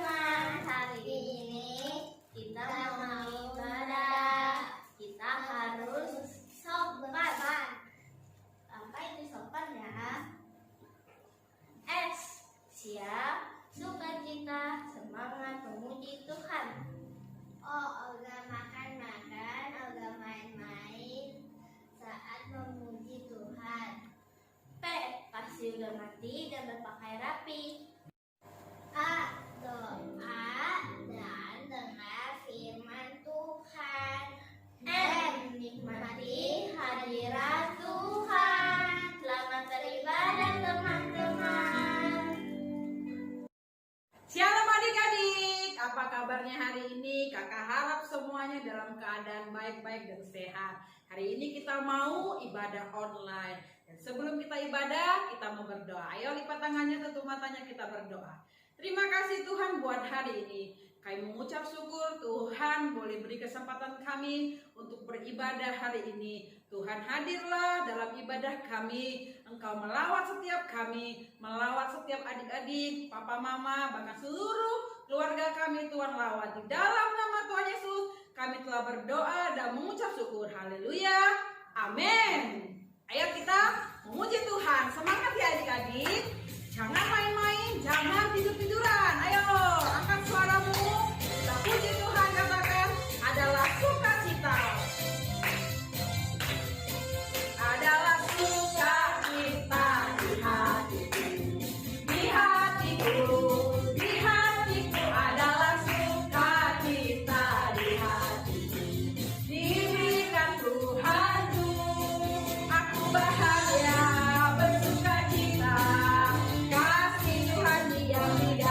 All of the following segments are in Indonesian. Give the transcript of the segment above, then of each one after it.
teman-teman, hari ini kita mau ibadah. Kita harus sopan. Apa itu sopan ya? S. Siap, sukacita, semangat memuji Tuhan. O. Ogah makan-makan, ogah main-main saat memuji Tuhan. P. Pasti udah mati dan berpakaian rapi. A. Doa dan dengar firman Tuhan. M. Nikmati hadirat Tuhan. Selamat beribadah teman-teman. Shalom adik-adik, apa kabarnya hari ini? Kakak harap semuanya dalam keadaan baik-baik dan sehat. Hari ini kita mau ibadah online. Dan sebelum kita ibadah, kita mau berdoa. Ayo lipat tangannya, tutup matanya, kita berdoa. Terima kasih Tuhan buat hari ini. Kami mengucap syukur Tuhan boleh beri kesempatan kami untuk beribadah hari ini. Tuhan hadirlah dalam ibadah kami. Engkau melawat setiap kami, melawat setiap adik-adik, papa mama, bahkan seluruh keluarga kami Tuhan lawat. Di dalam nama Tuhan Yesus kami telah berdoa dan mengucap syukur. Haleluya. Amin. Ayo kita memuji Tuhan. Semangat ya adik-adik. Jangan main-main, jangan tidur-tiduran. Ayo angkat suaramu. Kita puji Tuhan, katakan adalah sukacita. Adalah sukacita di hatiku. Di hatiku, di hatiku adalah sukacita di hatiku. Diberikan Tuhanku, aku bahagia bersukacita. Kasih Tuhan diam di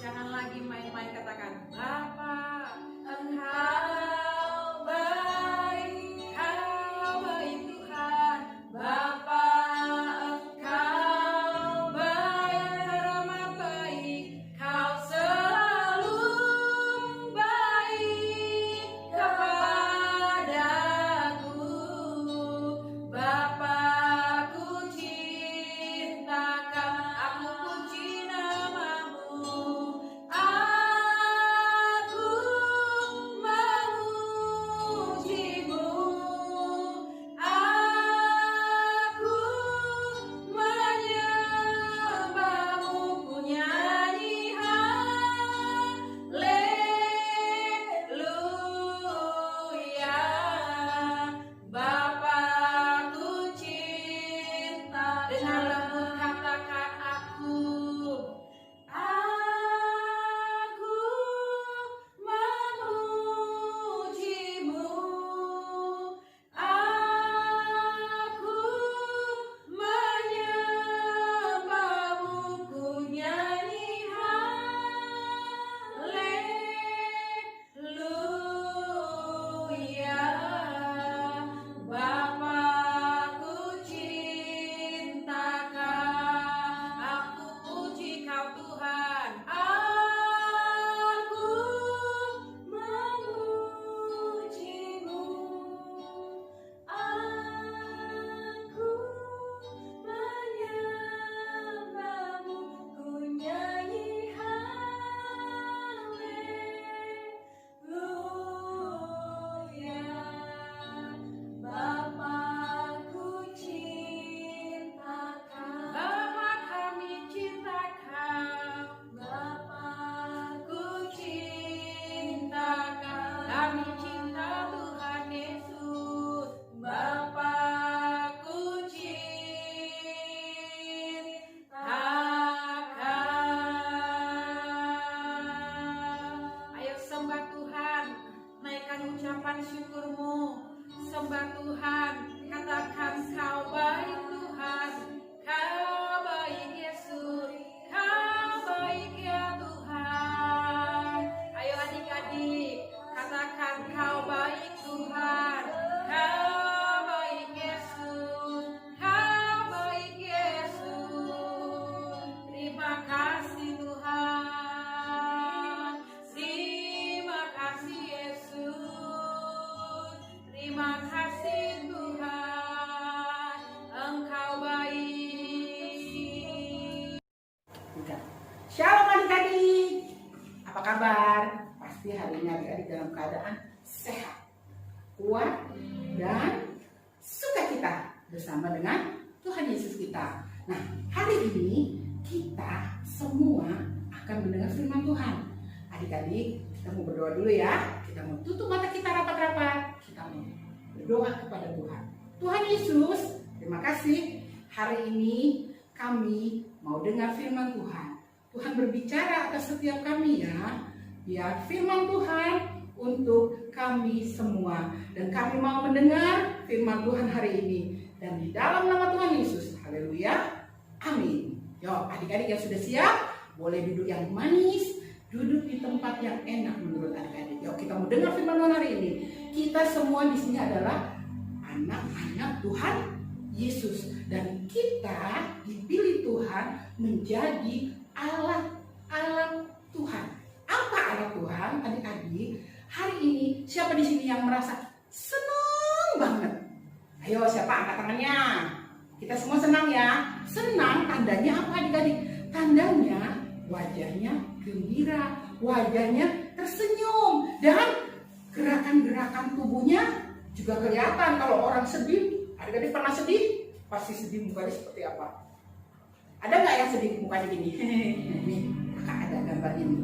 Jangan lagi main-main, katakan Bapa, Engkau baik Tuhan. Bapa, Engkau baik, ramah baik, Kau selalu baik kepadaku. Bapa, ku cintakan, aku puji namamu. Aku memujimu. Aku menyembahmu, ku nyanyi haleluya. Bapakku cinta, dengan lembut katakan aku memujimu. Aku menyembahmu, ku nyanyi haleluya. Bapakku cintakan, aku puji Kau Tuhan. Aku memujimu. Aku menyembahmu, ku nyanyi haleluya. Bapakku cintakan, Bapa kami cintakan. Bapakku cintakan, kami cinta Tuhan Yesus. Bapakku cintakan. Ayo sembah Tuhan, naikkan ucapan syukurmu. Sembah Tuhan, katakan Kau baik Tuhan, Kau baik Yesus, Kau baik ya Tuhan. Ayo adik-adik, katakan Kau baik Tuhan, Kau baik Yesus, Kau baik Yesus. Terima kasih Tuhan, terima kasih Yesus, terima kasih Tuhan, Engkau baik. Udah. Shalom adik-adik. Apa kabar? Pasti hari ini adik-adik dalam keadaan sehat, kuat, dan sukacita bersama dengan Tuhan Yesus kita. Nah, hari ini kita semua akan mendengar firman Tuhan. Adik-adik, kita mau berdoa dulu ya. Kita mau tutup mata kita rapat-rapat. Kita mau berdoa kepada Tuhan. Tuhan Yesus, terima kasih. Hari ini kami mau dengar firman Tuhan. Tuhan berbicara atas setiap kami ya. Biar firman Tuhan untuk kami semua. Dan kami mau mendengar firman Tuhan hari ini. Dan di dalam nama Tuhan Yesus. Haleluya. Amin. Yuk adik-adik yang sudah siap, boleh duduk yang manis, duduk di tempat yang enak menurut adik-adik. Yuk kita mau dengar firman Tuhan hari ini. Kita semua di sini adalah anak-anak Tuhan Yesus. Dan kita dipilih Tuhan menjadi alat-alat Tuhan. Apa alat Tuhan, adik-adik? Hari ini siapa di sini yang merasa senang banget? Ayo siapa angkat tangannya? Kita semua senang ya. Senang tandanya apa adik-adik? Tandanya wajahnya gembira, wajahnya tersenyum, dan gerakan-gerakan tubuhnya juga kelihatan. Kalau orang sedih, adik-adik pernah sedih? Pasti sedih, mukanya seperti apa? Ada nggak yang sedih mukanya gini? Nih, kakak ada gambarnya nih.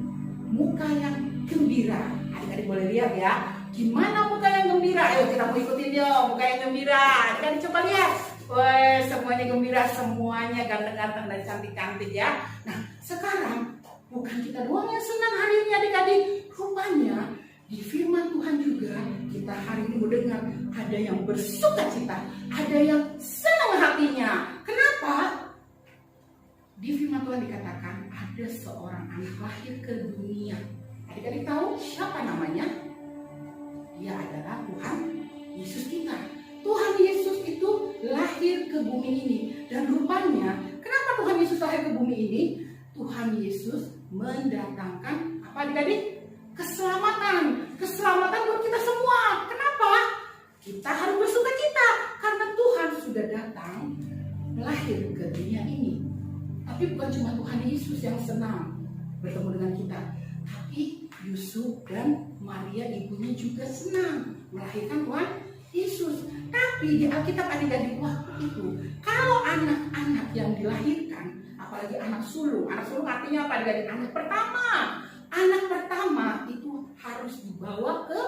Muka yang gembira. Adik-adik boleh lihat ya. Gimana muka yang gembira? Ayo kita mau ikutin yuk, muka yang gembira. Adik-adik coba lihat. Wah, semuanya gembira, semuanya ganteng-ganteng dan cantik-cantik ya. Nah, sekarang bukan kita doang yang senang hari ini adik-adik. Rupanya di firman Tuhan juga kita hari ini mendengar ada yang bersukacita, ada yang senang hatinya. Kenapa? Di firman Tuhan dikatakan ada seorang anak lahir ke dunia. Adik-adik tahu siapa namanya? Dia adalah Tuhan Yesus kita. Tuhan Yesus itu lahir ke bumi ini. Dan rupanya, kenapa Tuhan Yesus lahir ke bumi ini? Tuhan Yesus mendatangkan apa adik-adik? Keselamatan. Keselamatan buat kita semua. Kenapa? Kita harus bersuka cita karena Tuhan sudah datang lahir ke dunia ini. Tapi bukan cuma Tuhan Yesus yang senang bertemu dengan kita, tapi Yusuf dan Maria ibunya juga senang melahirkan Tuhan Yesus. Tapi di Alkitab adik-adik waktu itu, kalau anak-anak yang dilahirkan, apalagi anak sulung artinya apa adik-adik? Anak pertama. Anak pertama itu harus dibawa ke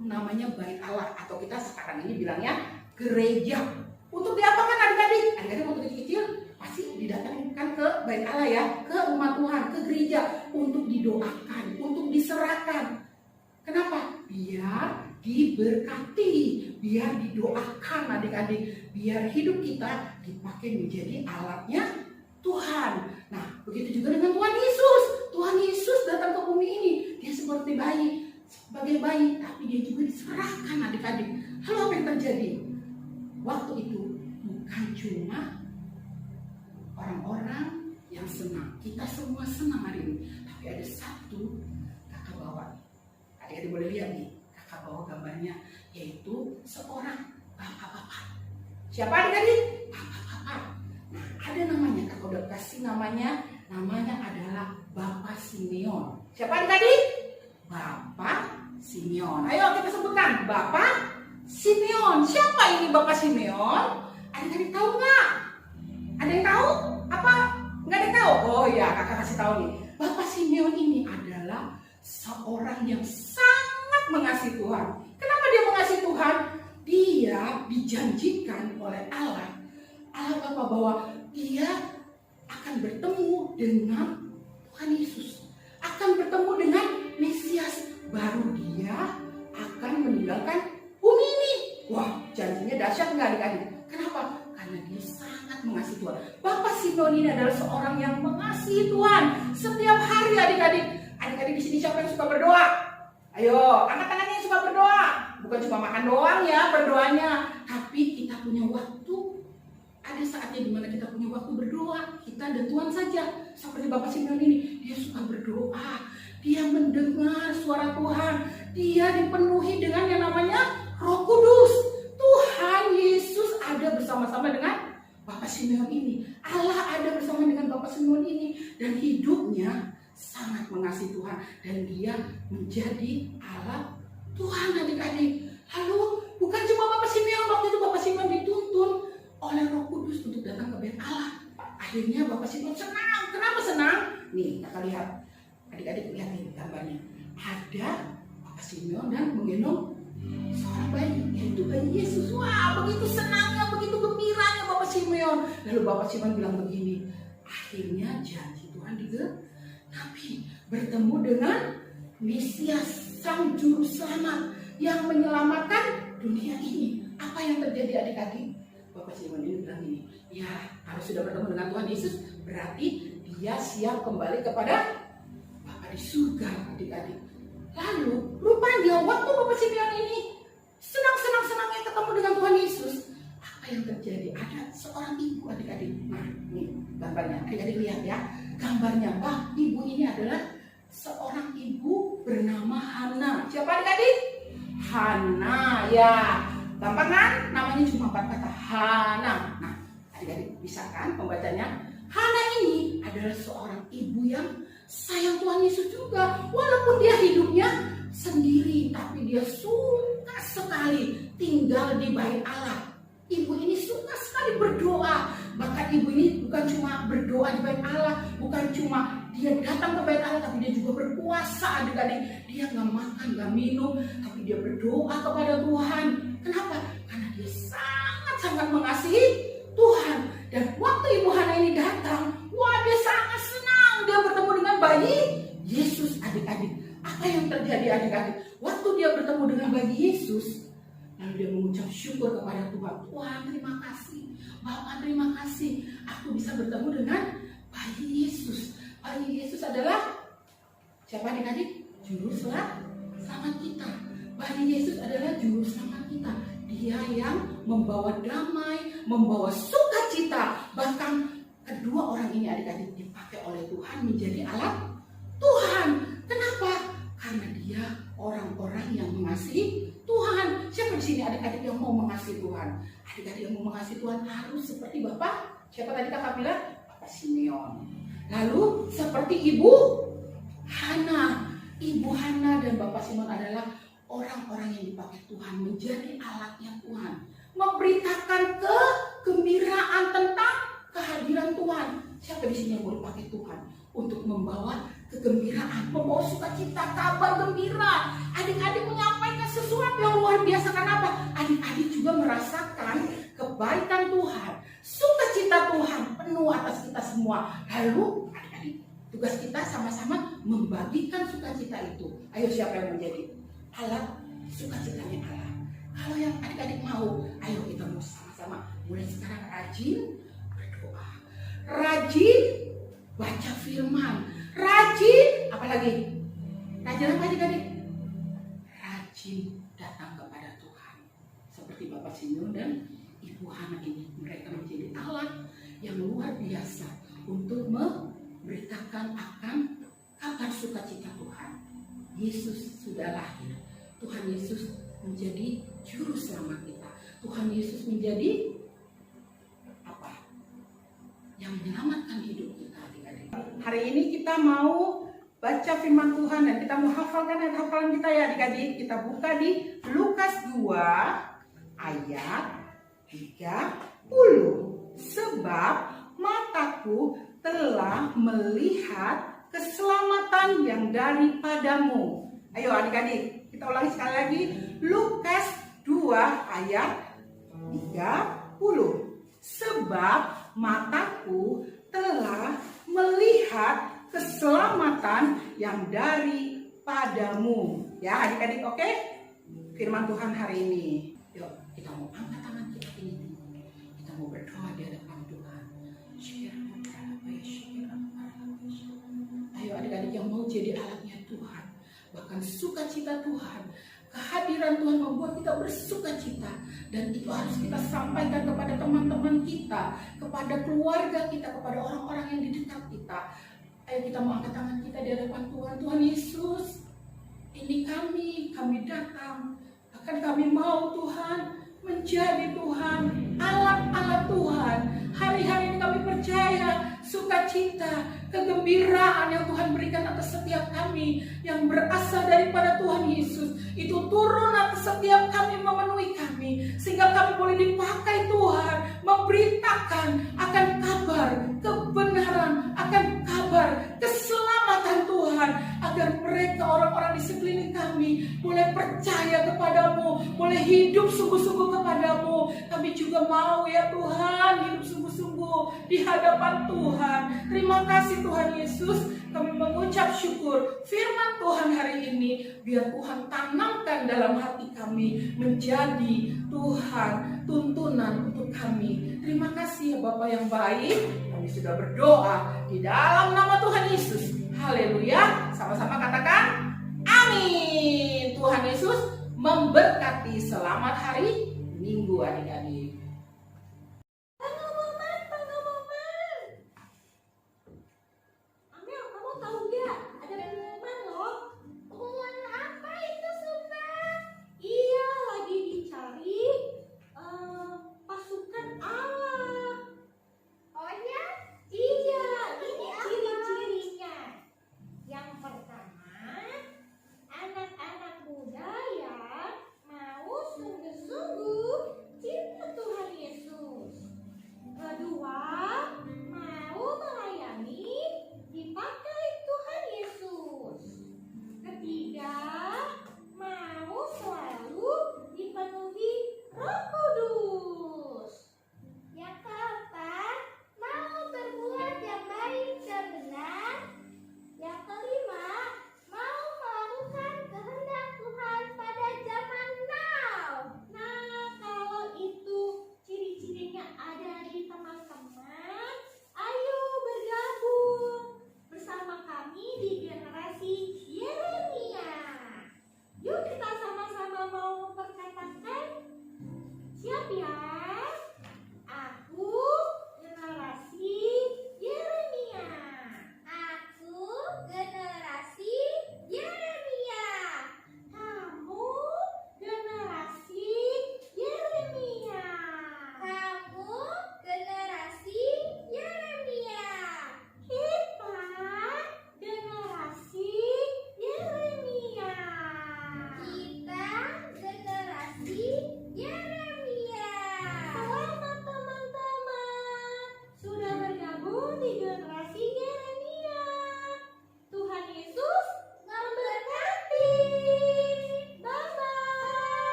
namanya Bait Allah, atau kita sekarang ini bilangnya gereja. Untuk diapakan adik-adik? Adik-adik waktu kecil pasti didatangkan ke Bait Allah ya, ke rumah Tuhan, ke gereja untuk didoakan, untuk diserahkan. Kenapa? Biar diberkati, biar didoakan adik-adik, biar hidup kita dipakai menjadi alatnya Tuhan. Nah, begitu juga dengan Tuhan Yesus. Tuhan Yesus datang ke bumi ini, dia seperti bayi, sebagai bayi, tapi dia juga diserahkan adik-adik. Lalu apa yang terjadi? Waktu itu bukan cuma orang-orang yang senang, kita semua senang hari ini, tapi ada satu kakak bawa. Adik-adik boleh lihat nih, kakak bawa gambarnya, yaitu seorang bapak-bapak. Siapa adik-adik? Bapak-bapak. Nah, ada namanya, kakak udah kasih namanya adalah Bapak Simeon. Siapa adik-adik? Bapak Simeon. Ayo kita sebutkan, Bapak Simeon. Siapa ini Bapak Simeon? Adik-adik tahu nggak? Ada yang tahu? Apa? Nggak ada yang tahu? Oh ya, kakak kasih tahu nih. Bapak Simeon ini adalah seorang yang sangat mengasihi Tuhan. Kenapa dia mengasihi Tuhan? Dia dijanjikan oleh Allah apa bahwa dia akan bertemu dengan Tuhan Yesus, akan bertemu dengan Mesias, baru dia akan meninggalkan bumi ini. Wah, janjinya dahsyat nggak adik-adik? Kenapa? Karena dia sangat mengasihi Tuhan. Bapak Simeon ini adalah seorang yang mengasihi Tuhan setiap hari adik-adik. Adik-adik di sini siapa yang suka berdoa? Ayo, angkat tangannya yang suka berdoa. Bukan cuma makan doang ya berdoanya, tapi kita punya waktu. Ada saatnya dimana kita punya waktu berdoa, kita dan Tuhan saja. Seperti Bapak Simeon ini, dia suka berdoa, dia mendengar suara Tuhan, dia dipenuhi dengan yang namanya Roh Kudus. Tuhan Yesus ada bersama-sama dengan Bapak Simeon ini. Allah ada bersama dengan Bapak Simeon ini, dan hidupnya sangat mengasihi Tuhan, dan dia menjadi alat Tuhan adik-adik. Lalu bukan cuma Bapak Simeon, waktu itu Bapak Simeon dituntun oleh Roh Kudus untuk datang ke Bait Allah. Akhirnya Bapak Simeon senang. Kenapa senang? Nih, kakak lihat. Adik-adik lihat nih gambarnya. Ada Bapak Simeon dan menggendong seorang bayi, yaitu bayi Yesus. Wah, begitu senangnya, begitu gembiranya Bapak Simeon. Lalu Bapak Simeon bilang begini, akhirnya janji Tuhan digenapi, bertemu dengan Mesias, Sang Juru Selamat yang menyelamatkan dunia ini. Apa yang terjadi adik-adik? Bapak Simeon ini bilang ini, ya harus sudah bertemu dengan Tuhan Yesus, berarti dia siap kembali kepada Bapa di surga adik-adik. Lalu rupanya waktu Bapak Simeon ini senangnya ketemu dengan Tuhan Yesus, apa yang terjadi? Ada seorang ibu adik-adik. Nah ini gambarnya, adik-adik lihat ya gambarnya. Wah, ibu ini adalah seorang ibu bernama Hana. Siapa adik-adik? Hana ya. Gampang kan? Namanya cuma 4 kata, Hana. Nah, adik-adik bisa kan pembacanya? Hana ini adalah seorang ibu yang sayang Tuhan Yesus juga. Walaupun dia hidupnya sendiri, tapi dia suka sekali tinggal di Bait Allah. Ibu ini suka sekali berdoa. Bahkan ibu ini bukan cuma berdoa di Bait Allah, bukan cuma dia datang ke Bait Allah, tapi dia juga berpuasa adik-adik. Dia nggak makan, nggak minum, tapi dia berdoa kepada Tuhan. Kenapa? Karena dia sangat-sangat mengasihi Tuhan. Dan waktu Ibu Hana ini datang, wah dia sangat senang. Dia bertemu dengan bayi Yesus adik-adik. Apa yang terjadi adik-adik? Waktu dia bertemu dengan bayi Yesus, lalu dia mengucap syukur kepada Tuhan. Tuhan terima kasih, Bapak terima kasih, aku bisa bertemu dengan bayi Yesus. adalah siapa adik-adik? Juru selamat kita. Bayi Yesus adalah juru selamat kita. Dia yang membawa damai, membawa sukacita. Bahkan kedua orang ini adik-adik dipakai oleh Tuhan menjadi alat Tuhan. Kenapa? Karena dia orang-orang yang mengasihi Tuhan. Siapa di sini adik-adik yang mau mengasihi Tuhan? Adik-adik yang mau mengasihi Tuhan harus seperti Bapak. Siapa tadi kakak bilang? Bapak Simeon. Lalu seperti Ibu Hana. Ibu Hana dan Bapak Simeon adalah orang-orang yang dipakai Tuhan menjadi alatnya Tuhan. Memberitakan kegembiraan tentang kehadiran Tuhan. Siapa di sini yang mau dipakai Tuhan untuk membawa kegembiraan, membawa sukacita, kabar gembira? Adik-adik menyampaikan sesuatu yang luar biasa. Kenapa? Adik-adik juga merasakan kebaikan Tuhan, sukacita Tuhan penuh atas kita semua. Lalu adik-adik, tugas kita sama-sama membagikan sukacita itu. Ayo, siapa yang menjadi alat sukacitanya Allah? Kalau yang adik-adik mau, ayo kita mau sama-sama mulai sekarang rajin berdoa, rajin baca firman, rajin apalagi? Rajin apa adik-adik? Rajin datang kepada Tuhan. Seperti Bapak Simeon dan Ibu Hana ini, mereka menjadi alat yang luar biasa untuk memberitakan akan kabar sukacita Tuhan. Yesus sudah lahir. Tuhan Yesus menjadi juru selamat kita. Tuhan Yesus menjadi apa? Yang menyelamatkan hidup kita, adik-adik. Hari ini kita mau baca firman Tuhan dan kita mau hafalkan ayat hafalan kita ya adik-adik. Kita buka di Lukas 2 ayat 30. Sebab mataku telah melihat keselamatan yang daripadamu. Ayo adik-adik, kita ulangi sekali lagi. Lukas 2 ayat 30. Sebab mataku telah melihat keselamatan yang daripadamu. Ya adik-adik, oke? Firman Tuhan hari ini. Yuk, kita mau angkat tangan kita ini. Kita mau berdoa di hadapan Tuhan. Ayo adik-adik yang mau jadi alatnya Tuhan. Bahkan sukacita Tuhan, kehadiran Tuhan membuat kita bersukacita. Dan itu harus kita sampaikan kepada teman-teman kita, kepada keluarga kita, kepada orang-orang yang di dekat kita. Ayo kita mau angkat tangan kita di hadapan Tuhan. Tuhan Yesus, ini kami datang. Akan kami mau Tuhan menjadi Tuhan, alat-alat Tuhan. Hari-hari ini kami percaya sukacita, kegembiraan yang Tuhan berikan atas setiap kami yang berasal daripada Tuhan Yesus itu turun atas setiap kami, memenuhi kami, sehingga kami boleh dipakai Tuhan memberitakan akan kabar kebenaran, akan kabar keselamatan Tuhan, agar mereka orang-orang di sekeliling kami boleh percaya kepadamu, boleh hidup sungguh-sungguh kepadamu. Kami juga mau ya Tuhan hidup sungguh-sungguh di hadapan Tuhan. Terima kasih Tuhan Yesus, kami mengucap syukur firman Tuhan hari ini biar Tuhan tanamkan dalam hati kami menjadi Tuhan tuntunan untuk kami. Terima kasih ya Bapa yang baik, kami sudah berdoa di dalam nama Tuhan Yesus. Haleluya, sama-sama katakan amin. Tuhan Yesus memberkati. Selamat hari Minggu adik-adik. Anak-anak muda yang mau sungguh-sungguh cinta Tuhan.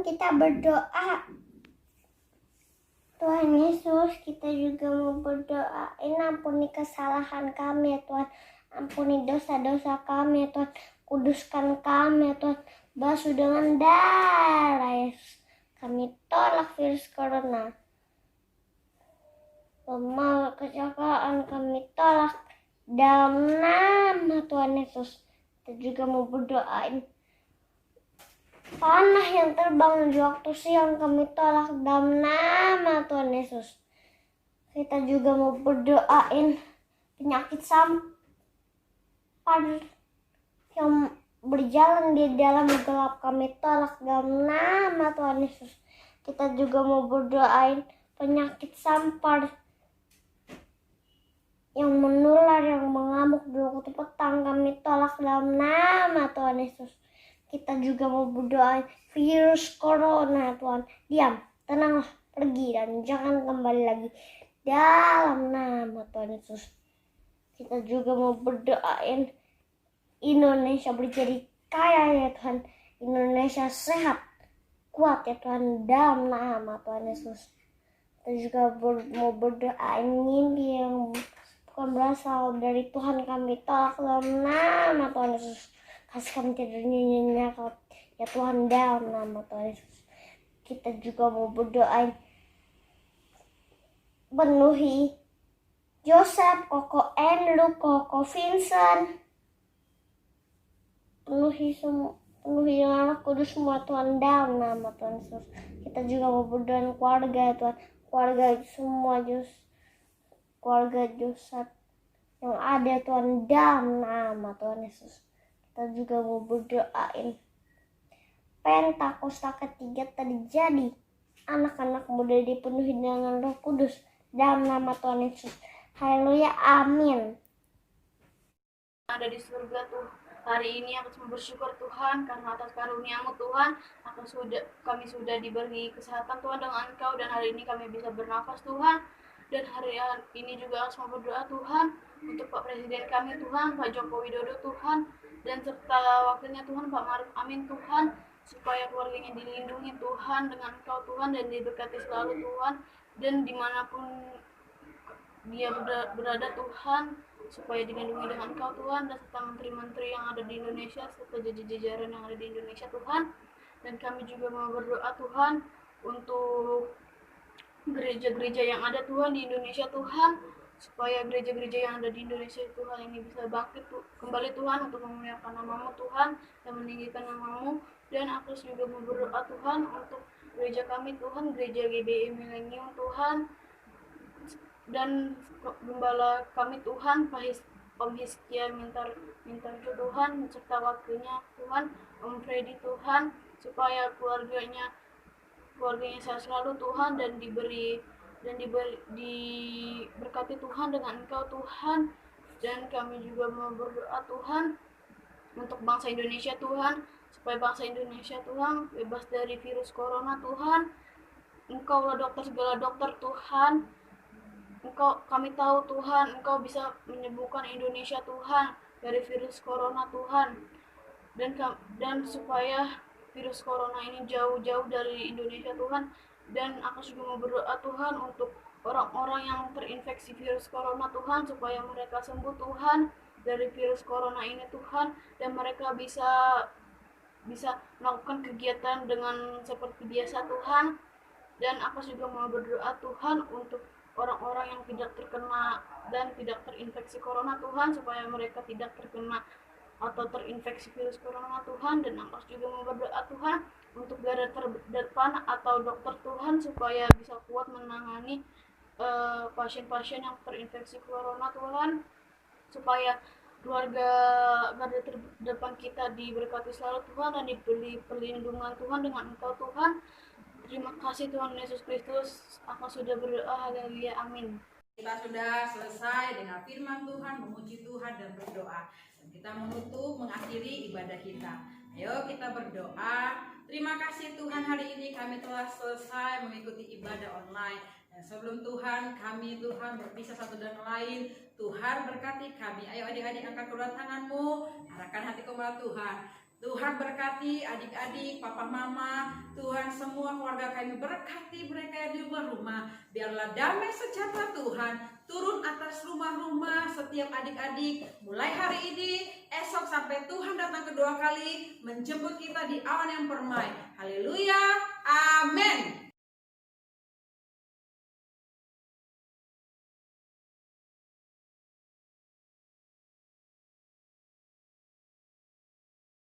kita berdoa. Tuhan Yesus, kita juga mau berdoain, ampuni kesalahan kami ya Tuhan. Ampuni dosa-dosa kami ya Tuhan. Kuduskan kami ya Tuhan. Basuh dengan darah Yesus. Kami tolak virus corona. Lemah kecelakaan kami tolak dalam nama Tuhan Yesus. Kita juga mau berdoain panah yang terbang di waktu siang kami tolak dalam nama Tuhan Yesus. Kita juga mau berdoain penyakit sampar yang berjalan di dalam gelap kami tolak dalam nama Tuhan Yesus. Kita juga mau berdoain penyakit sampar yang menular, yang mengamuk di waktu petang kami tolak dalam nama Tuhan Yesus. Kita juga mau berdoa virus corona Tuhan. Diam, tenanglah, pergi dan jangan kembali lagi dalam nama Tuhan Yesus. Kita juga mau berdoain Indonesia menjadi kaya ya Tuhan. Indonesia sehat, kuat ya Tuhan dalam nama Tuhan Yesus. Kita juga mau berdoain mimpi yang bukan berasal dari Tuhan kami tolak dalam nama Tuhan Yesus. Kasih kami tidur nyenyak ya Tuhan dalam nama Tuhan Yesus. Kita juga mau berdoain penuhi Joseph, Koko Andrew, Koko Vincent, penuhi dengan Roh Kudus semua Tuhan dalam nama Tuhan Yesus. Kita juga mau berdoain keluarga Tuhan, keluarga semua keluarga Joseph yang ada Tuhan dalam nama Tuhan Yesus. Kita juga mau berdoain Pentakosta ketiga terjadi, anak-anak muda dipenuhi dengan Roh Kudus dalam nama Tuhan Yesus. Haleluya, amin. Ada di surga tuh, hari ini aku bersyukur Tuhan karena atas karunia-Mu Tuhan, kami sudah diberi kesehatan Tuhan dengan Engkau, dan hari ini kami bisa bernafas Tuhan. Dan hari ini juga aku mau berdoa Tuhan untuk Pak Presiden kami Tuhan, Pak Joko Widodo Tuhan, dan serta wakilnya Tuhan Pak Maruf Amin Tuhan, supaya keluarganya dilindungi Tuhan dengan Engkau Tuhan, dan diberkati selalu Tuhan, dan dimanapun dia berada Tuhan, supaya dilindungi dengan Engkau Tuhan, dan serta menteri-menteri yang ada di Indonesia, serta jajaran yang ada di Indonesia Tuhan. Dan kami juga mau berdoa Tuhan untuk gereja-gereja yang ada Tuhan di Indonesia Tuhan, supaya gereja-gereja yang ada di Indonesia Tuhan ini bisa bangkit kembali Tuhan untuk memuliakan nama-Mu Tuhan dan meninggikan nama-Mu. Dan aku juga mau berdoa Tuhan untuk gereja kami Tuhan, gereja GBI Milenium Tuhan, dan gembala kami Tuhan, Om Hizkia Mintar Tuhan, serta wakilnya Tuhan, Om Freddy Tuhan, supaya keluarganya sehat selalu Tuhan, dan diberkati Tuhan dengan Engkau Tuhan. Dan kami juga mau berdoa Tuhan untuk bangsa Indonesia Tuhan, supaya bangsa Indonesia Tuhan bebas dari virus corona Tuhan. Engkau lah dokter segala dokter Tuhan. Kami tahu Tuhan, Engkau bisa menyembuhkan Indonesia Tuhan dari virus corona Tuhan. Dan supaya virus corona ini jauh-jauh dari Indonesia Tuhan. Dan aku juga mau berdoa Tuhan untuk orang-orang yang terinfeksi virus corona Tuhan, supaya mereka sembuh Tuhan dari virus corona ini Tuhan, dan mereka bisa melakukan kegiatan dengan seperti biasa Tuhan. Dan aku juga mau berdoa Tuhan untuk orang-orang yang tidak terkena dan tidak terinfeksi corona Tuhan, supaya mereka tidak terkena atau terinfeksi virus corona Tuhan. Dan aku juga mau berdoa Tuhan untuk garda terdepan atau dokter Tuhan, supaya bisa kuat menangani pasien-pasien yang terinfeksi corona Tuhan, supaya keluarga garda terdepan kita diberkati selalu Tuhan, dan diberi perlindungan Tuhan dengan Engkau Tuhan. Terima kasih Tuhan Yesus Kristus, aku sudah berdoa, haleluya, amin. Kita sudah selesai dengan firman Tuhan, memuji Tuhan dan berdoa. Dan kita menutup, mengakhiri ibadah kita. Ayo kita berdoa. Terima kasih Tuhan, hari ini kami telah selesai mengikuti ibadah online. Dan sebelum kami Tuhan berpisah satu dan lain, Tuhan berkati kami. Ayo adik-adik angkat kedua tanganmu, arahkan hati kepada Tuhan. Tuhan berkati adik-adik, papa mama, Tuhan semua keluarga kami, berkati mereka yang di rumah. Biarlah damai sejahtera Tuhan turun atas rumah-rumah setiap adik-adik mulai hari ini, esok sampai Tuhan datang kedua kali menjemput kita di awan yang permai. Haleluya, amin.